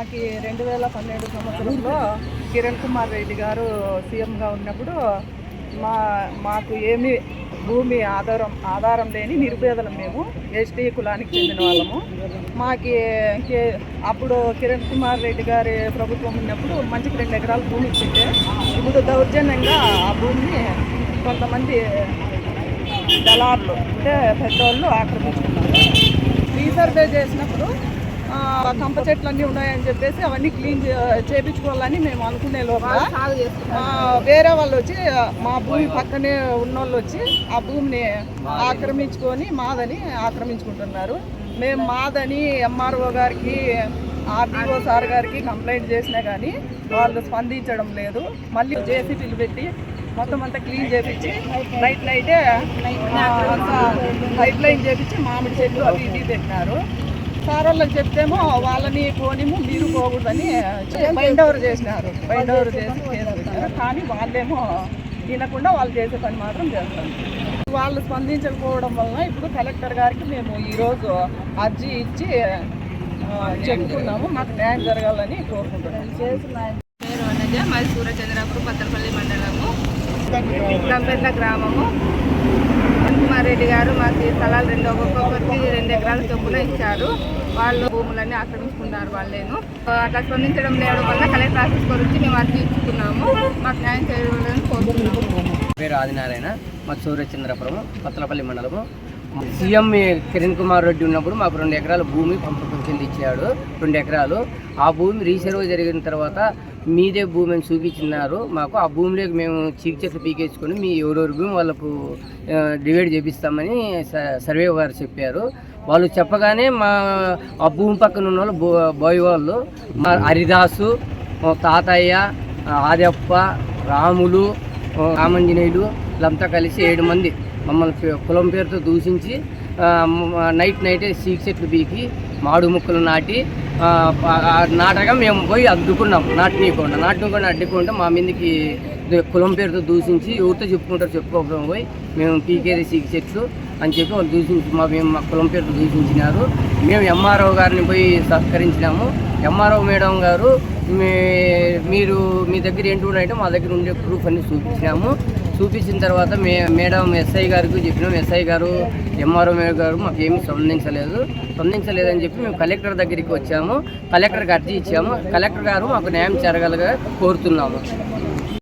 మాకు 2012 సంవత్సరంలో కిరణ్ కుమార్ రెడ్డి గారు సీఎంగా ఉన్నప్పుడు మాకు ఏమీ భూమి ఆధారం లేని నిరుపేదలం. మేము ఎస్టీ కులానికి చెందిన వాళ్ళము. మాకు అప్పుడు కిరణ్ కుమార్ రెడ్డి గారి ప్రభుత్వం ఉన్నప్పుడు మంచికి 2 ఎకరాల భూమి ఇచ్చింటే ఇప్పుడు దౌర్జన్యంగా ఆ భూమిని కొంతమంది దళారులు అంటే పెద్దోళ్ళు ఆక్రమించుకున్నారు. రీసర్వే చేసినప్పుడు కంప చెట్లు అన్నీ ఉన్నాయని చెప్పేసి అవన్నీ క్లీన్ చేయించుకోవాలని మేము అనుకునే లోపల వేరే వాళ్ళు వచ్చి మా భూమి పక్కనే ఉన్నోళ్ళు వచ్చి ఆ భూమిని ఆక్రమించుకొని మాదని ఆక్రమించుకుంటున్నారు. మేము మాదని ఎంఆర్ఓ గారికి ఆర్డీఓ సార్ గారికి కంప్లైంట్ చేసినా కానీ వాళ్ళు స్పందించడం లేదు. మళ్ళీ జేసీబీలు పెట్టి మొత్తం అంతా క్లీన్ చేయించి నైటే పైప్ లైన్ చేయించి మామిడి చెట్లు అవి ఇవి పెట్టినారు. సార్ వాళ్ళకి చెప్తేమో వాళ్ళని పోనిము మీరు పోకూడదని బైండ్ ఓవర్ చేసినారు. బైండ్ ఓవర్ చేసి కేసు పెట్టారు. కానీ వాళ్ళేమో తినకుండా వాళ్ళు చేసే పని మాత్రం చేస్తారు. వాళ్ళు స్పందించకపోవడం వలన ఇప్పుడు కలెక్టర్ గారికి మేము ఈరోజు అర్జీ ఇచ్చి చెప్పుకున్నాము. మాకు న్యాయం జరగాలని కోరుకుంటున్నాము. పేరు వనజ, మాది సూర్యచంద్రాపురం పత్తలపల్లి మండలము, గంపెట్ల గ్రామము. కుమార్ రెడ్డి గారు మాకు స్థలాలు ఒక్కొక్కరికి 2 ఎకరాల చొప్పున ఇచ్చారు. వాళ్ళు భూములన్నీ ఆక్రమించుకున్నారు వాళ్ళేను. అట్లా స్పందించడం లేవడం వల్ల కలెక్టర్ ఆఫీస్ గురించి మేము అర్జీ ఇచ్చుకున్నాము. మాకు న్యాయం చేయాలని కోరుతున్నాము. పేరు ఆదినారాయణ, మాకు సూర్యచంద్రపురం పత్తలపల్లి మండలము. సీఎం కిరణ్ కుమార్ రెడ్డి ఉన్నప్పుడు మాకు 2 ఎకరాల భూమి పంపకం కింద ఇచ్చాడు. 2 ఎకరాలు ఆ భూమి రీసర్వే జరిగిన తర్వాత మీదే భూమి అని చూపించినారు మాకు. ఆ భూమిలోకి మేము చీకు చెట్లు పీకేసుకొని మీ ఎవరెవరి భూమి వాళ్ళకు డివైడ్ చేపిస్తామని సర్వే వారు చెప్పారు. వాళ్ళు చెప్పగానే ఆ భూమి పక్కన ఉన్న వాళ్ళు బోయ్ వాళ్ళు మా హరిదాసు, తాతయ్య, ఆదప్ప, రాములు, రామంజనేయులు వీళ్ళంతా కలిసి 7 మంది మమ్మల్ని కులం పేరుతో దూషించి నైటే చీకు చెట్లు పీకి మాడు ముక్కలు నాటి నాటగా మేము పోయి అడ్డుకున్నాం. నాటనీయకుండా అడ్డుకుంటే మా మీదకి కులం పేరుతో దూషించి ఎవరితో చెప్పుకోవడం పోయి మేము పీకేది చీకు చెట్లు అని చెప్పి వాళ్ళు దూషించి మా కులం పేరుతో దూషించినారు. మేము ఎంఆర్ఓ గారిని పోయి సహకరించినాము. ఎంఆర్ఓ మేడం గారు మీరు మీ దగ్గర ఏంటి ఉన్నాయంటే మా దగ్గర ఉండే ప్రూఫ్ అన్ని చూపించినాము. చూపించిన తర్వాత మేడం ఎస్ఐ గారికి చెప్పినాం. ఎస్ఐ గారు ఎంఆర్ఓ మేడం గారు మాకేమీ స్పందించలేదని చెప్పి మేము కలెక్టర్ దగ్గరికి వచ్చాము. కలెక్టర్కి అర్జీ ఇచ్చాము. కలెక్టర్ గారు మాకు న్యాయం జరగాలని కోరుతున్నాము.